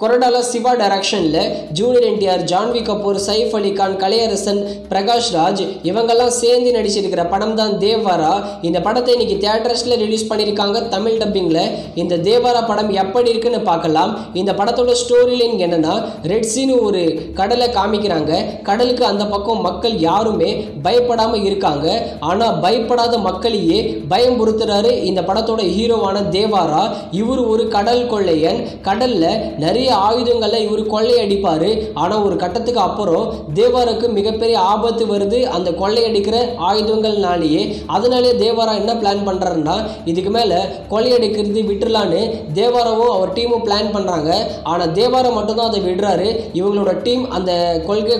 கொரடால சிவா டைரக்ஷன்ல ஜூனியர் என்டிஆர், ஜான்வி கபூர், சைஃப் அலி கான், கலையரசன், பிரகாஷ் ராஜ் இவங்கெல்லாம் சேர்ந்து நடிச்சிருக்கிற படம் தான் தேவாரா. இந்த படத்தை இன்னைக்கு தியேட்டர்ஸ்ல ரிலீஸ் பண்ணியிருக்காங்க தமிழ் டப்பிங்ல. இந்த தேவாரா படம் எப்படி இருக்குன்னு பார்க்கலாம். இந்த படத்தோட ஸ்டோரி லைன் என்னன்னா, ரெட் சீனு ஒரு கடலை காமிக்கிறாங்க. கடலுக்கு அந்த பக்கம் மக்கள் யாருமே பயப்படாம இருக்காங்க. ஆனா பயப்படாத மக்களையே பயம் பொறுத்துறாரு இந்த படத்தோட ஹீரோவான தேவாரா. இவர் ஒரு கடல் கொள்ளையன். கடல்ல நிறைய ஆயுதங்களை இவர் கொள்ளையடிப்பாரு. ஆனா ஒரு கட்டத்துக்கு அப்புறம் தேவாராக்கு மிகப்பெரிய ஆபத்து வருது அந்த கொள்ளையடிக்கிற ஆயுதங்கள்னாலேயே. அதனாலே தேவாரா என்ன பிளான் பண்றாருன்னா, இதுக்கு மேல கொள்ளையடிக்கிறது விட்டுலான்னு தேவாராவும் அவர் டீமும் பிளான் பண்றாங்க. ஆனா தேவாரா மட்டும் தான் அதை விடுறாரு. இவங்களோட டீம் அந்த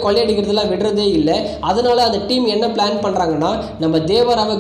கொள்ளையடிக்கிறதுலாம் விடுறதே இல்லை. அதனால அந்த டீம் என்ன பிளான் பண்றாங்கன்னா, நம்ம தேவாராவை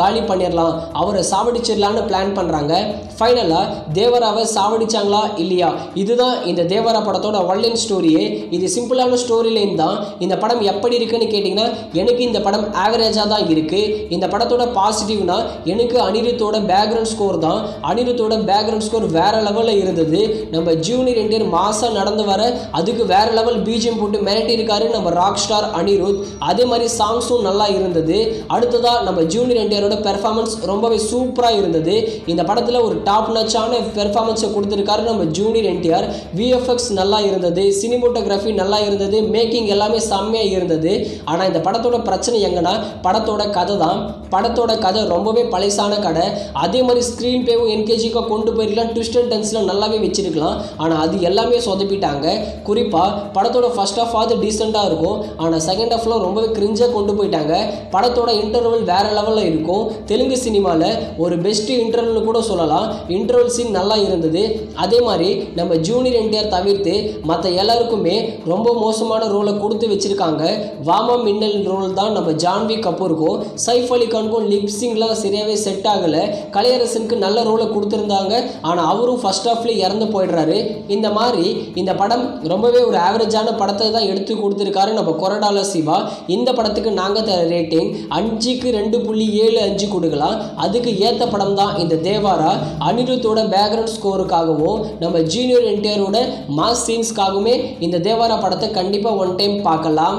காலி பண்ணிடலாம், அவரை சாவடிச்சிடலான்னு பிளான் பண்றாங்க. ஃபைனலா தேவாராவை சாவடிச்சாங்களா இல்லையா, இதுதான் இந்த தேவாரா படத்தோட ஒன்லைன் ஸ்டோரியே. இது சிம்பிளான ஸ்டோரி லைன் தான். இந்த படம் எப்படி இருக்குன்னு கேட்டிங்கன்னா, எனக்கு இந்த படம் ஆவரேஜாக தான் இருக்கு. இந்த படத்தோட பாசிட்டிவ்னா எனக்கு அனிருத்தோட பேக்ரவுண்ட் ஸ்கோர் தான். அனிருத்தோட பேக்ரவுண்ட் ஸ்கோர் வேற லெவலில் இருந்தது. நம்ம ஜூனியர் என்டிஆர் மாசா நடந்து வர அதுக்கு வேற லெவல் பிஜிஎம் போட்டு மிரட்டி இருக்காரு நம்ம ராக் ஸ்டார் அனிருத். அதே மாதிரி சாங்ஸும் நல்லா இருந்தது. அடுத்ததா நம்ம ஜூனியர் என்டிஆரோட பெர்ஃபார்மன்ஸ் ரொம்பவே சூப்பராக இருந்தது. இந்த படத்தில் ஒரு டாப் நச்சான பெர்ஃபார்மன்ஸை கொடுத்துருக்காரு நம்ம ஜூனியர் என்டிஆர். விஎஃப்எக்ஸ் நல்லா இருந்தது, சினிமோட்டோகிராஃபி நல்லா இருந்தது, மேக்கிங் எல்லாமே செம்மையாக இருந்தது. ஆனால் இந்த படத்தோட பிரச்சனை எங்கன்னா, படத்தோட கதை தான். படத்தோட கதை ரொம்பவே பழசான கதை. அதே மாதிரி ஸ்க்ரீன் பேவும் என்கேஜிக்காக கொண்டு போயிருக்கலாம், ட்விஸ்ட் அண்ட் டர்ன்ஸ்லாம் நல்லாவே வச்சிருக்கலாம். ஆனால் அது எல்லாமே சொதப்பிட்டாங்க. குறிப்பாக படத்தோட ஃபர்ஸ்ட் ஆஃப் ஆது டீசெண்டாக இருக்கும். ஆனால் செகண்ட் ஆஃப்ல ரொம்பவே கிரிஞ்சாக கொண்டு போயிட்டாங்க. படத்தோட இன்டர்வல் வேற லெவலில் இருக்கும். தெலுங்கு சினிமாவில் ஒரு பெஸ்ட் இன்டர்வல்னு கூட சொல்லலாம். இன்டர்வல் சீன் நல்லா இருந்தது. அதே மாதிரி நம்ம ஜூனியர் என்டிஆர் தவிர்த்து மற்ற எல்லாருக்குமே ரொம்ப மோசமான ரோலை கொடுத்து வச்சிருக்காங்க. வாமா மின்னல் ரோல் தான் நம்ம ஜான்வி கபூருக்கும் சைஃப் அலி கானுக்கும் லிப்சிங்லாம் சரியாகவே செட் ஆகலை. கலையரசனுக்கு நல்ல ரோலை கொடுத்துருந்தாங்க. ஆனால் அவரும் ஃபர்ஸ்ட் ஹாஃப்ல இறந்து போயிடுறாரு. இந்த மாதிரி இந்த படம் ரொம்பவே ஒரு ஆவரேஜான படத்தை தான் எடுத்து கொடுத்துருக்காரு நம்ம கொரடால சிவா. இந்த படத்துக்கு நாங்கள் தர ரேட்டிங் 5க்கு 2.75 கொடுக்கலாம். அதுக்கு ஏற்ற படம் தான் இந்த தேவாரா. அனிருத்தோட பேக்ரவுண்ட் ஸ்கோருக்காகவும் நம்ம ஜூனியர் என்டிஆரோட மாஸ் சீன்ஸ்க்காகவுமே இந்த தேவாரா படத்தை கண்டிப்பாக ஒன் டைம் பார்க்கலாம்.